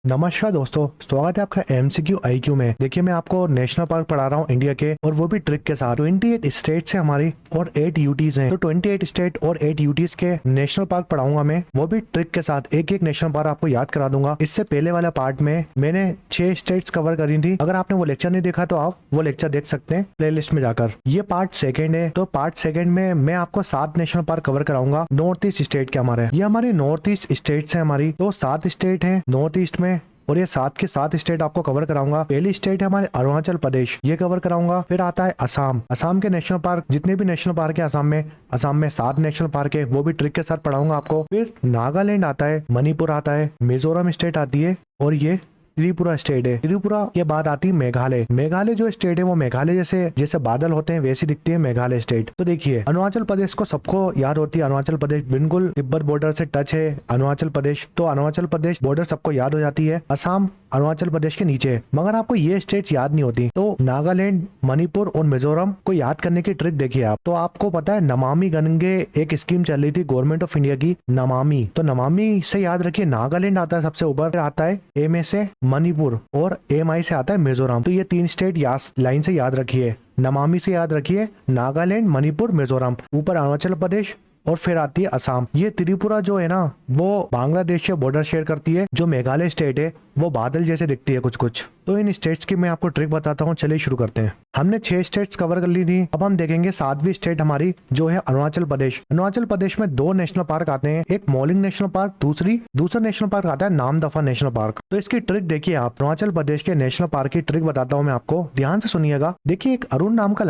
नमस्कार दोस्तों, स्वागत है आपका एमसीक्यू आईक्यू में। देखिए, मैं आपको नेशनल पार्क पढ़ा रहा हूँ इंडिया के, और वो भी ट्रिक के साथ। 28 स्टेट्स है हमारी और 8 यूटीज हैं। तो 28 स्टेट और 8 यूटीज के नेशनल पार्क पढ़ाऊंगा मैं, वो भी ट्रिक के साथ। एक एक नेशनल पार्क आपको याद करा दूंगा। इससे पहले वाला पार्ट में मैंने 6 स्टेट्स कवर करी थी। अगर आपने वो लेक्चर नहीं देखा तो आप वो लेक्चर देख सकते हैं प्लेलिस्ट में जाकर। ये पार्ट सेकंड है। तो पार्ट सेकंड में मैं आपको 7 नेशनल पार्क कवर कराऊंगा नॉर्थ ईस्ट स्टेट के हमारे। ये हमारी नॉर्थ ईस्ट स्टेट्स है हमारी। तो 7 स्टेट है नॉर्थ ईस्ट में, और ये 7 के 7 स्टेट आपको कवर कराऊंगा। पहली स्टेट है हमारे अरुणाचल प्रदेश, ये कवर कराऊंगा। फिर आता है असम। असम के नेशनल पार्क, जितने भी नेशनल पार्क है असम में 7 नेशनल पार्क है, वो भी ट्रिक के साथ पढ़ाऊंगा आपको। फिर नागालैंड आता है, मणिपुर आता है, मिजोरम स्टेट आती है, और ये त्रिपुरा स्टेट है। त्रिपुरा के बाद आती है मेघालय। मेघालय जो स्टेट है वो मेघालय जैसे बादल होते हैं वैसी दिखती है मेघालय स्टेट। तो देखिए, अरुणाचल प्रदेश को सबको याद होती है। अरुणाचल प्रदेश बिल्कुल तिब्बत बॉर्डर से टच है अरुणाचल प्रदेश। तो अरुणाचल प्रदेश बॉर्डर सबको याद हो जाती है। असम अरुणाचल प्रदेश के नीचे है। मगर आपको ये स्टेट्स याद नहीं होती। तो नागालैंड, मणिपुर और मिजोरम को याद करने की ट्रिक देखिए आप। तो आपको पता है नमामि गंगे एक स्कीम चल रही थी गवर्नमेंट ऑफ इंडिया की, नमामि। तो नमामि से याद रखिए नागालैंड आता है सबसे ऊपर, आता है एम ए से मणिपुर, और एम आई से आता है मिजोरम। तो ये 3 स्टेट लाइन से याद रखिए। नमामि से याद रखिए नागालैंड, मणिपुर, मिजोरम, ऊपर अरुणाचल प्रदेश, और फिर आती है असम। ये त्रिपुरा जो है ना, वो बांग्लादेश से बॉर्डर शेयर करती है। जो मेघालय स्टेट है वो बादल जैसे दिखती है कुछ कुछ। तो इन स्टेट्स की मैं आपको ट्रिक बताता हूँ। चलिए शुरू करते हैं। हमने 6 स्टेट्स कवर कर ली थी। अब हम देखेंगे 7वीं स्टेट हमारी जो है अरुणाचल प्रदेश। अरुणाचल प्रदेश में 2 नेशनल पार्क आते हैं, एक मोलिंग नेशनल पार्क, दूसरा नेशनल पार्क आता है नामदफा नेशनल पार्क। तो इसकी ट्रिक देखिए आप। अरुणाचल प्रदेश के नेशनल पार्क की ट्रिक बताता हूँ मैं आपको, ध्यान से सुनिएगा। देखिए, एक अरुण नाम का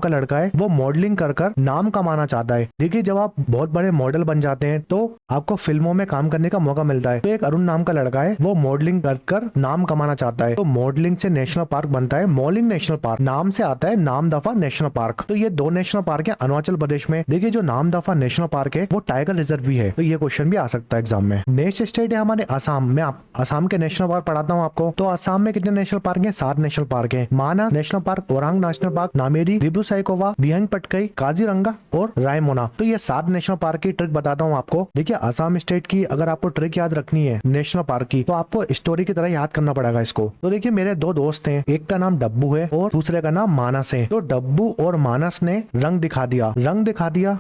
लड़का है, वो मॉडलिंग कर नाम कमाना चाहता है। देखिए, जब आप बहुत बड़े मॉडल बन जाते हैं तो आपको फिल्मों में काम करने का मौका मिलता है। तो एक अरुण नाम का लड़का है, वो मॉडलिंग कर नाम कमाना चाहता है। तो मॉडलिंग से नेशनल पार्क बनता है मोलिंग नेशनल पार्क, नाम से आता है नामदफा नेशनल पार्क। तो ये 2 नेशनल पार्क है अरुणाचल प्रदेश में। देखिए, जो नामदफा नेशनल पार्क है वो टाइगर रिजर्व भी है। तो ये क्वेश्चन भी आ सकता है एग्जाम में। नेक्स्ट स्टेट है हमारे असम में। असम के नेशनल पार्क पढ़ाता हूँ आपको। तो असम में कितने नेशनल पार्क है? 7 नेशनल पार्क है। Manas national park, Orang national park, Nameri, Dibru Saikhowa, Dehing Patkai, Kaziranga और रायमोना। तो ये 7 नेशनल पार्क की ट्रिक बताता हूँ आपको। देखिए, असम स्टेट की अगर आपको ट्रिक याद रखनी है नेशनल पार्क की, तो आपको स्टोरी की तरह याद करना पड़ेगा इसको। तो देखिए, मेरे 2 दोस्त हैं, एक का नाम डब्बू है और दूसरे का नाम मानस है। तो डब्बू और मानस ने रंग दिखा दिया।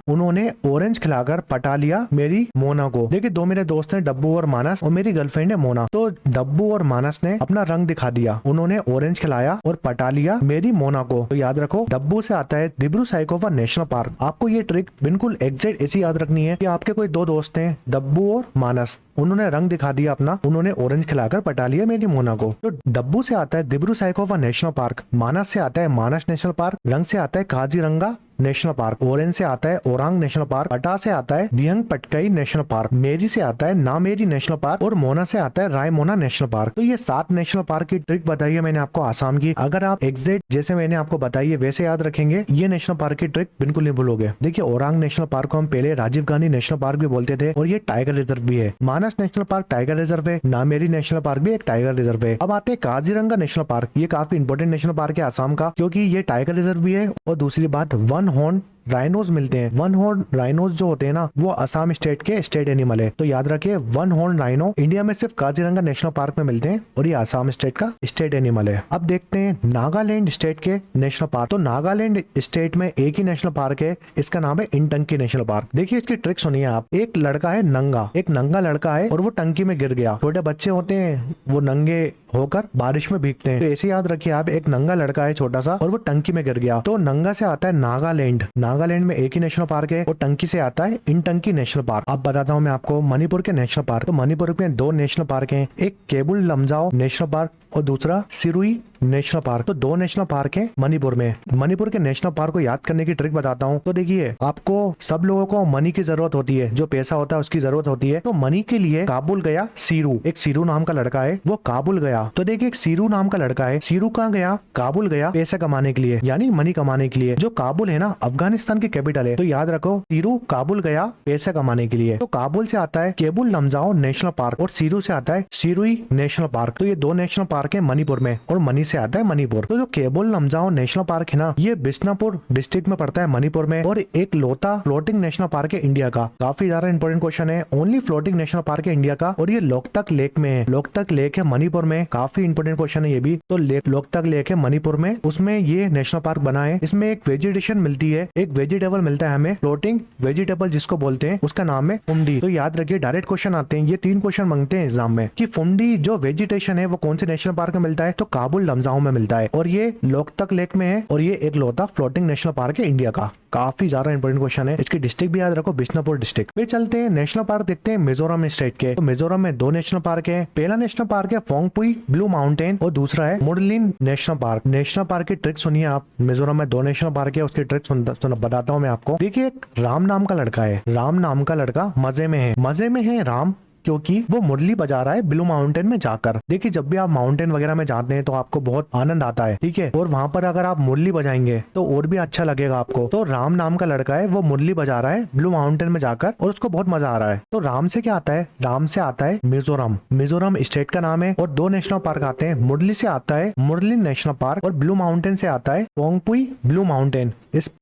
उन्होंने ऑरेंज खिलाकर पटा लिया मेरी मोना को। देखिए, 2 मेरे दोस्त हैं, डब्बू और मानस, और मेरी गर्लफ्रेंड है मोना। तो डब्बू और मानस ने अपना रंग दिखा दिया, उन्होंने ऑरेंज खिलाया और पटा लिया मेरी मोना को। तो याद रखो, डब्बू से आता है दिब्रू साइखोवा नेशनल पार्क। आपको ये ट्रिक बिल्कुल एग्जैक्ट ऐसी याद रखनी है कि आपके कोई 2 दोस्त हैं, डब्बू और मानस, उन्होंने रंग दिखा दिया अपना, उन्होंने ऑरेंज खिलाकर पटा लिया मेरी मोना को। तो डब्बू से आता है दिब्रू साइखोवा नेशनल पार्क, मानस से आता है मानस नेशनल पार्क, रंग से आता है काजीरंगा नेशनल पार्क, ऑरेंज से आता है ओरांग नेशनल पार्क, पटा से आता है दिहंग पटकाई नेशनल पार्क, मेरी से आता है नामेरी नेशनल पार्क, और मोना से आता है रायमोना नेशनल पार्क। तो ये 7 नेशनल पार्क की ट्रिक बताई है मैंने आपको आसाम की। अगर आप एग्जैक्ट जैसे मैंने आपको बताई है वैसे याद रखेंगे, ये नेशनल पार्क की ट्रिक बिल्कुल नहीं भूलोगे। देखिए, ओरांग नेशनल पार्क को हम पहले राजीव गांधी नेशनल पार्क भी बोलते थे, और ये टाइगर रिजर्व भी है। Manas national park tiger reserve है, नामेरी नेशनल पार्क भी एक टाइगर रिजर्व है। अब आते हैं काजीरंगा नेशनल पार्क। ये काफी इंपोर्टेंट नेशनल पार्क है आसाम का, क्योंकि ये टाइगर रिजर्व भी है, और दूसरी बात 1 हॉर्न राइनोज मिलते हैं। 1 हॉर्न राइनोज जो होते हैं ना, वो असम स्टेट के स्टेट एनिमल है। तो याद रखिए, 1 हॉर्न राइनो इंडिया में सिर्फ काजीरंगा नेशनल पार्क में मिलते हैं, और ये असम स्टेट का स्टेट एनिमल है। अब देखते हैं नागालैंड स्टेट के नेशनल पार्क। तो नागालैंड स्टेट में एक ही नेशनल पार्क है, इसका नाम है इंटंकी नेशनल पार्क। देखिए, इसकी ट्रिक सुनिए आप। एक लड़का है नंगा, एक नंगा लड़का है, और वो टंकी में गिर गया। छोटे बच्चे होते हैं, वो नंगे होकर बारिश में भीगते हैं। तो ऐसे याद रखिए आप, एक नंगा लड़का है छोटा सा, और वो टंकी में गिर गया। तो नंगा से आता है नागालैंड, नागालैंड में एक ही नेशनल पार्क है, और टंकी से आता है इंटंकी नेशनल पार्क। अब बताता हूँ मैं आपको मणिपुर के नेशनल पार्क। तो मणिपुर में 2 नेशनल पार्क हैं, एक केबुल लमजाओ नेशनल पार्क और दूसरा सिरुई नेशनल पार्क। तो 2 नेशनल पार्क हैं मणिपुर में। मणिपुर के नेशनल पार्क को याद करने की ट्रिक बताता हूँ। तो देखिए, आपको सब लोगों को मनी की जरूरत होती है, जो पैसा होता है उसकी जरूरत होती है। तो मनी के लिए काबुल गया सीरू, एक सीरू नाम का लड़का है, वो काबुल गया। तो देखिए, एक सीरू नाम का लड़का है, सीरू कहाँ गया? काबुल गया पैसा कमाने के लिए, यानी मनी कमाने के लिए। जो काबुल है ना, अफगानिस्तान की कैपिटल है? तो याद रखो सीरू काबुल गया पैसे कमाने के लिए। तो काबुल से आता है केबुल लमजाओ नेशनल पार्क और सीरू से आता है सिरुई नेशनल पार्क। तो ये दो नेशनल पार्क है मणिपुर में और मणि से आता है मणिपुर। तो जो केबुल लमजाओ नेशनल पार्क है ना, ये बिस्नापुर डिस्ट्रिक्ट में पड़ता है मणिपुर में और एक लौता फ्लोटिंग नेशनल पार्क है इंडिया का। काफी ज्यादा इंपॉर्टेंट क्वेश्चन है, ओनली फ्लोटिंग नेशनल पार्क है इंडिया का और ये लोकतक लेक में है। लोकतक लेक है मणिपुर में, काफी इंपॉर्टेंट क्वेश्चन है ये भी। तो लोकतक लेक है मणिपुर में, उसमें ये नेशनल पार्क बना है। इसमें एक वेजिटेशन मिलती है, एक वेजिटेबल मिलता है हमें, फ्लोटिंग वेजिटेबल जिसको बोलते हैं, उसका नाम है फुमडी। तो याद रखिए डायरेक्ट क्वेश्चन आते हैं, ये 3 क्वेश्चन मांगते हैं एग्जाम में कि फुमडी जो वेजिटेशन है वो कौन से नेशनल पार्क में मिलता है? तो काबुल लमजाओ में मिलता है और ये लोकतक लेक में है और ये एक लौता फ्लोटिंग नेशनल पार्क है इंडिया का। काफी ज्यादा इंपॉर्टेंट क्वेश्चन है। इसकी डिस्ट्रिक्ट भी याद रखो, बिस्नापुर डिस्ट्रिक्ट। फिर चलते हैं नेशनल पार्क देखते हैं मिजोरम स्टेट के। तो मिजोरम में 2 नेशनल पार्क है। पहला नेशनल पार्क है फोंगपुई ब्लू माउंटेन और दूसरा है मुरलिन नेशनल पार्क। नेशनल पार्क की ट्रिक सुनिए आप। मिजोरम में 2 नेशनल पार्क है, उसकी ट्रिक बताता हूँ मैं आपको। देखिए एक राम नाम का लड़का है, राम नाम का लड़का मजे में है, मजे में है राम, क्योंकि वो मुरली बजा रहा है ब्लू माउंटेन में जाकर। देखिए जब भी आप माउंटेन वगैरह में जाते हैं तो आपको बहुत आनंद आता है, ठीक है, और वहां पर अगर आप मुरली बजाएंगे तो और भी अच्छा लगेगा आपको। तो राम नाम का लड़का है, वो मुरली बजा रहा है ब्लू माउंटेन में जाकर और उसको बहुत मजा आ रहा है। तो राम से क्या आता है? राम से आता है मिजोरम। मिजोरम स्टेट का नाम है और 2 नेशनल पार्क आते हैं। मुरली से आता है मुरलिन नेशनल पार्क और ब्लू माउंटेन से आता है फोंगपुई ब्लू माउंटेन।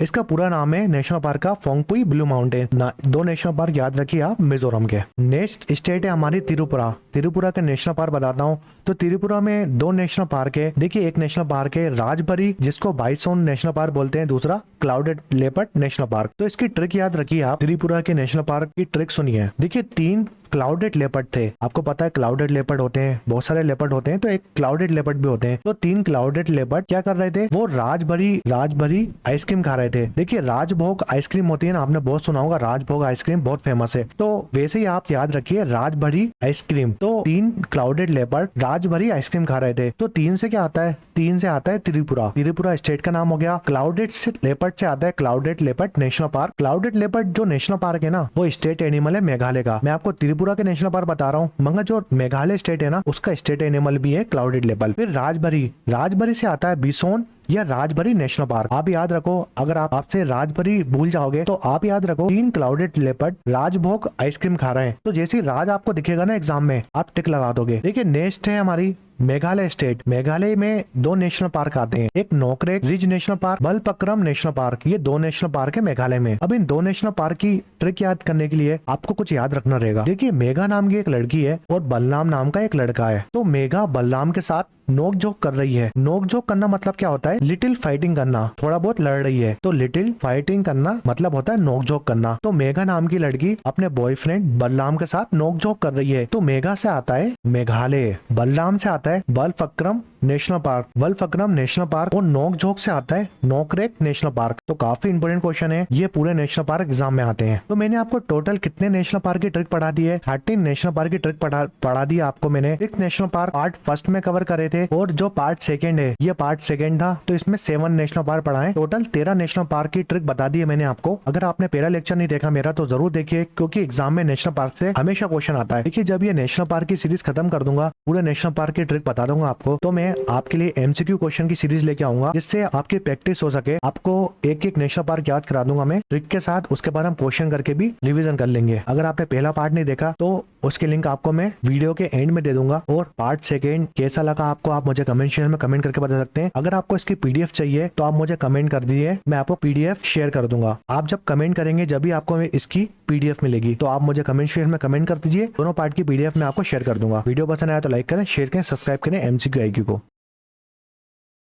इसका पूरा नाम है नेशनल पार्क का Phawngpui blue mountain. 2 national park याद रखिए आप मिजोरम के। नेक्स्ट स्टेट है हमारी त्रिपुरा। त्रिपुरा का नेशनल पार्क बताता हूँ। तो त्रिपुरा में 2 नेशनल पार्क है। देखिए एक नेशनल पार्क है राजबरी, जिसको बाइसोन नेशनल पार्क बोलते हैं, दूसरा क्लाउडेड लेपर्ड नेशनल पार्क। तो इसकी ट्रिक याद रखिए आप, त्रिपुरा के नेशनल पार्क की ट्रिक सुनिए। देखिए 3 क्लाउडेड लेपर्ड थे, आपको पता है क्लाउडेड लेपर्ड होते हैं, बहुत सारे लेपर्ड होते हैं, तो एक क्लाउडेड लेपर्ड भी होते हैं। तो 3 क्लाउडेड लेपर्ड क्या कर रहे थे? वो राजभरी आइसक्रीम खा रहे थे। देखिए राजभोग आइसक्रीम होती है ना, आपने बहुत सुना होगा, राजभोग आइसक्रीम बहुत फेमस है। तो वैसे ही आप याद रखिए राजभरी आइसक्रीम। तो 3 क्लाउडेड लेपर्ड राजभरी आइसक्रीम खा रहे थे। तो 3 से क्या आता है? 3 से आता है त्रिपुरा। त्रिपुरा स्टेट का नाम हो गया। क्लाउडेड लेपर्ड से आता है clouded leopard national park. Clouded leopard जो नेशनल पार्क है ना, वो स्टेट एनिमल है मेघालय का। मैं आपको त्रिपुरा के नेशनल पार्क बता रहा हूँ, मगर जो मेघालय स्टेट है ना, उसका स्टेट एनिमल भी है क्लाउडेड लेपर्ड। फिर राजभरी से आता है बिसोन या राजभरी नेशनल पार्क। आप याद रखो, अगर आप आपसे राजभरी भूल जाओगे तो आप याद रखो 3 क्लाउडेड लेपर्ड राजभोग आइसक्रीम खा रहे हैं। तो जैसे ही राज आपको दिखेगा ना एग्जाम में, आप टिक लगा दोगे। देखिए नेक्स्ट है हमारी मेघालय स्टेट। मेघालय में 2 नेशनल पार्क आते हैं, एक Nokrek ridge national park, Balpakram national park. ये 2 नेशनल पार्क है मेघालय में। अब इन 2 नेशनल पार्क की ट्रिक याद करने के लिए आपको कुछ याद रखना रहेगा। देखिए मेघा नाम की एक लड़की है और बलराम नाम का एक लड़का है। तो मेघा बलराम के साथ नोक झोंक कर रही है। नोक झोंक करना मतलब क्या होता है? लिटिल फाइटिंग करना, थोड़ा बहुत लड़ रही है। तो लिटिल फाइटिंग करना मतलब होता है नोक झोंक करना। तो मेघा नाम की लड़की अपने बॉयफ्रेंड बलराम के साथ नोक झोंक कर रही है। तो मेघा से आता है मेघालय, बलराम से आता है Balphakram national park, Balphakram national park, और नोक झोंक से आता है नोकरेक नेशनल पार्क। तो काफी इंपोर्टेंट क्वेश्चन है, ये पूरे नेशनल पार्क एग्जाम में आते हैं। तो मैंने आपको टोटल कितने नेशनल पार्क की ट्रिक पढ़ा दी है? 13 नेशनल पार्क की ट्रिक पढ़ा दी आपको मैंने। 6 नेशनल पार्क पार्ट फर्स्ट में कवर करे थे और जो पार्ट सेकंड है, ये पार्ट सेकंड था, तो इसमें 7 नेशनल पार्क पढ़ाए। टोटल 13 नेशनल पार्क की ट्रिक बता दी है मैंने आपको। अगर आपने पहला लेक्चर नहीं देखा मेरा तो जरूर देखिए, क्योंकि एग्जाम में नेशनल पार्क से हमेशा क्वेश्चन आता है। देखिए जब ये नेशनल पार्क की सीरीज खत्म कर दूंगा, पूरे नेशनल पार्क की ट्रिक बता दूंगा आपको, तो मैं आपके लिए एमसीक्यू क्वेश्चन की सीरीज लेके आऊंगा, जिससे आपकी प्रैक्टिस हो सके। आपको एक नेशनल पार्क याद करा दूंगा मैं ट्रिक के साथ, उसके बाद हम क्वेश्चन करके भी रिवीजन कर लेंगे। अगर आपने पहला पार्ट नहीं देखा तो उसके लिंक आपको मैं वीडियो के एंड में दे दूंगा। और पार्ट सेकंड कैसा लगा आपको, आप मुझे कमेंट शेयर में कमेंट करके बता सकते हैं। अगर आपको इसकी पीडीएफ चाहिए तो आप मुझे कमेंट कर दीजिए, मैं आपको पीडीएफ शेयर कर दूंगा। आप जब कमेंट करेंगे जब भी आपको इसकी पीडीएफ मिलेगी, तो आप मुझे कमेंट शेयर में कमेंट कर दीजिए, दोनों पार्ट की पीडीएफ मैं आपको शेयर कर दूंगा। वीडियो पसंद आया तो लाइक करें, शेयर करें, सब्सक्राइब करें एमसीक्यू आईक्यू को।